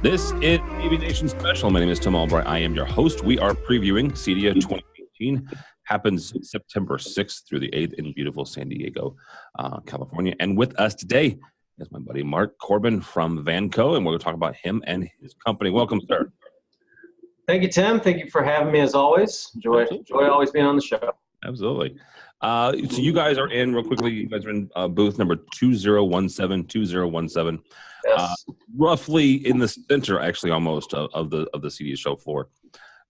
This is AVNation Special. My name is Tim Albright. I am your host. We are previewing CEDIA 2018. Happens September 6th through the 8th in beautiful San Diego, California. And with us today is my buddy Mark Corbin from Vanco, and we're going to talk about him and his company. Welcome, sir. Thank you, Tim. Thank you for having me as always. Enjoy always being on the show. Absolutely. So you guys are in, real quickly, you guys are in booth number 2017. Yes. Roughly in the center, actually, almost of the CEDIA show floor.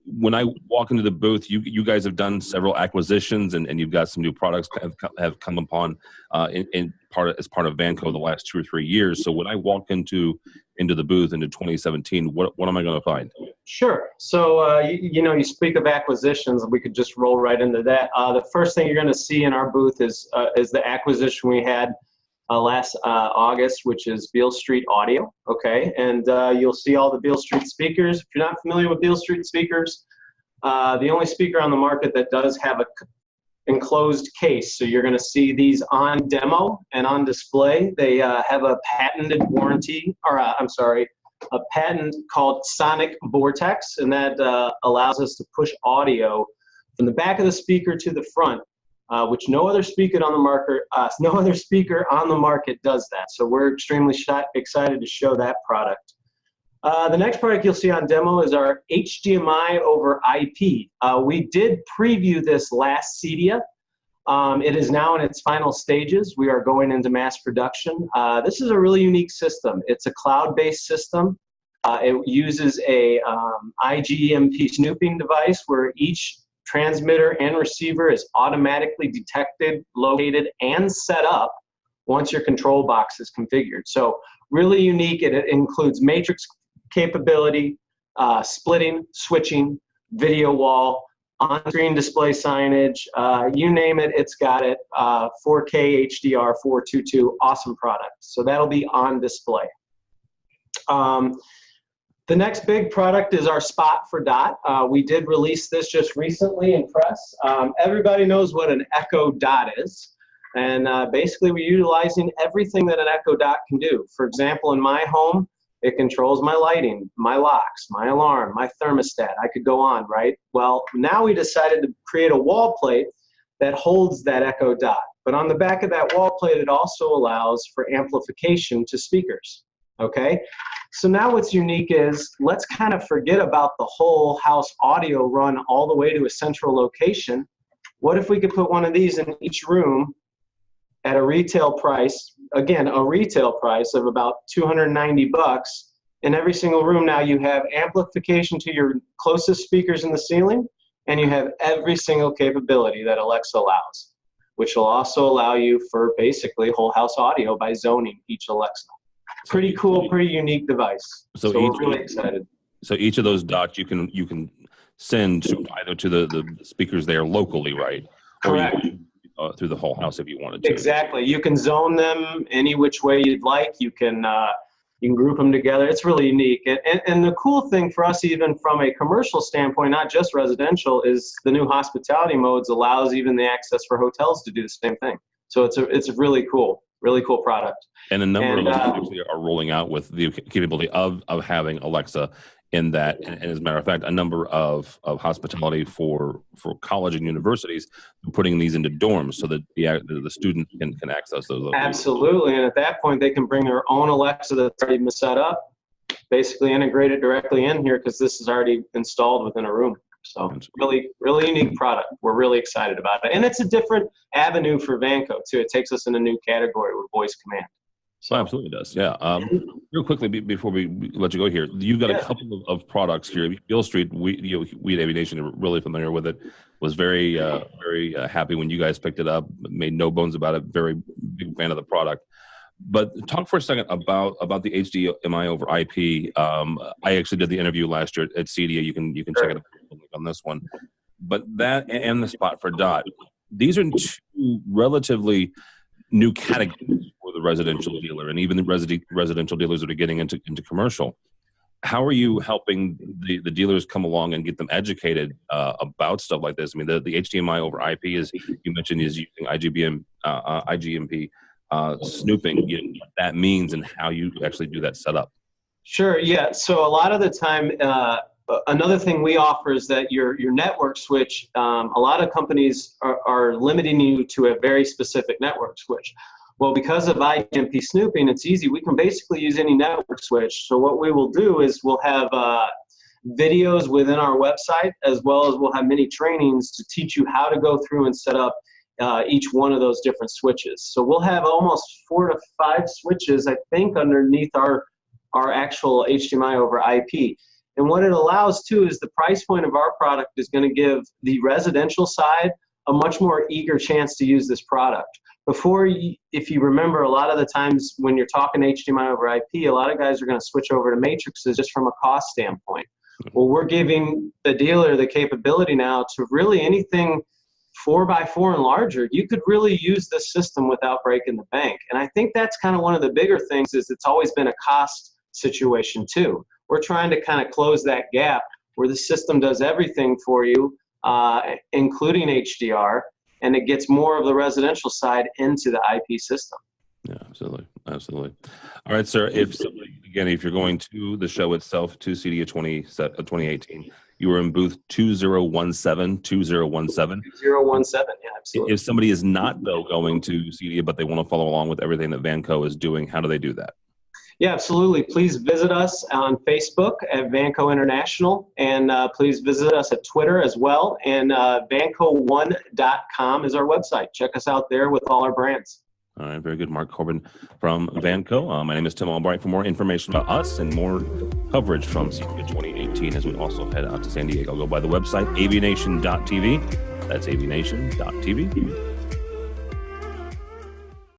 When I walk into the booth, you guys have done several acquisitions, and you've got some new products that have come upon as part of Vanco the last 2 or 3 years. So when I walk into the booth into 2017, what am I going to find? Sure. So you speak of acquisitions, and we could just roll right into that. The first thing you're going to see in our booth is the acquisition we had last August, which is Beale Street Audio. Okay, and you'll see all the Beale Street speakers. If you're not familiar with Beale Street speakers, the only speaker on the market that does have a enclosed case. So you're going to see these on demo and on display. They have a patented warranty, or a patent called Sonic Vortex, and that allows us to push audio from the back of the speaker to the front, which no other speaker on the market does that. So we're extremely excited to show that product. The next product you'll see on demo is our HDMI over IP. We did preview this last CEDIA. It is now in its final stages. We are going into mass production. This is a really unique system. It's a cloud-based system. It uses a IGMP snooping device where each transmitter and receiver is automatically detected, located, and set up once your control box is configured. So really unique. It includes matrix capability, splitting, switching, video wall, on-screen display signage, you name it, it's got it. 4K HDR 422, awesome product. So that'll be on display. The next big product is our Spot for Dot. We did release this just recently in press. Everybody knows what an Echo Dot is. And basically we're utilizing everything that an Echo Dot can do. For example, in my home, it controls my lighting, my locks, my alarm, my thermostat. I could go on, right? Well, now we decided to create a wall plate that holds that Echo Dot. But on the back of that wall plate, it also allows for amplification to speakers, okay? So now what's unique is, let's kind of forget about the whole house audio run all the way to a central location. What if we could put one of these in each room at a retail price, again, a retail price of about $290. In every single room now you have amplification to your closest speakers in the ceiling, and you have every single capability that Alexa allows, which will also allow you for basically whole house audio by zoning each Alexa. Pretty cool, pretty unique device. So we're really excited. So each of those dots you can send either to the speakers there locally, right? Correct. Or through the whole house if you wanted to. Exactly. You can zone them any which way you'd like. You can group them together. It's really unique. And the cool thing for us, even from a commercial standpoint, not just residential, is the new hospitality modes allows even the access for hotels to do the same thing. So it's a really cool product. And a number of them actually are rolling out with the capability of having Alexa in that. And as a matter of fact, a number of hospitality for college and universities are putting these into dorms so that the student can access those. Absolutely. And at that point, they can bring their own Alexa that's already been set up, basically integrate it directly in here because this is already installed within a room. So really, really unique product. We're really excited about it. And it's a different avenue for Vanco, too. It takes us in a new category with voice command. So absolutely does. Yeah. Real quickly before we let you go here, you've got a couple of products here. Beale Street, we at AVNation are really familiar with it. Was very happy when you guys picked it up. Made no bones about it. Very big fan of the product. But talk for a second about the HDMI over IP. I actually did the interview last year at CEDIA. You can check it out on this one. But that and the Spot for Dot, these are two relatively new categories for the residential dealer, and even the residential dealers that are getting into commercial. How are you helping the dealers come along and get them educated about stuff like this? I mean, the HDMI over IP is, you mentioned, is using IGMP snooping, what that means and how you actually do that setup. Sure. Yeah. So a lot of the time, another thing we offer is that your network switch. A lot of companies are limiting you to a very specific network switch. Well, because of IGMP snooping, it's easy. We can basically use any network switch. So what we will do is we'll have videos within our website, as well as we'll have many trainings to teach you how to go through and set up each one of those different switches. So we'll have almost 4 to 5 switches, I think, underneath our actual HDMI over IP. And what it allows too is the price point of our product is going to give the residential side a much more eager chance to use this product. Before, if you remember, a lot of the times when you're talking HDMI over IP, a lot of guys are going to switch over to matrices just from a cost standpoint. Well, we're giving the dealer the capability now to really anything 4x4 and larger. You could really use this system without breaking the bank. And I think that's kind of one of the bigger things, is it's always been a cost situation too. We're trying to kind of close that gap where the system does everything for you, including HDR, and it gets more of the residential side into the IP system. Yeah, absolutely. Absolutely. All right, sir. If you're going to the show itself, to CEDIA 2018, you were in booth 2017. 2017, yeah, absolutely. If somebody is not, though, going to CEDIA, but they want to follow along with everything that Vanco is doing, how do they do that? Yeah, absolutely. Please visit us on Facebook at Vanco International, and please visit us at Twitter as well. And vanco1.com is our website. Check us out there with all our brands. All right, very good. Mark Corbin from Vanco. My name is Tim Albright. For more information about us and more coverage from CEDIA 2018, as we also head out to San Diego, go by the website avnation.tv. That's avnation.tv.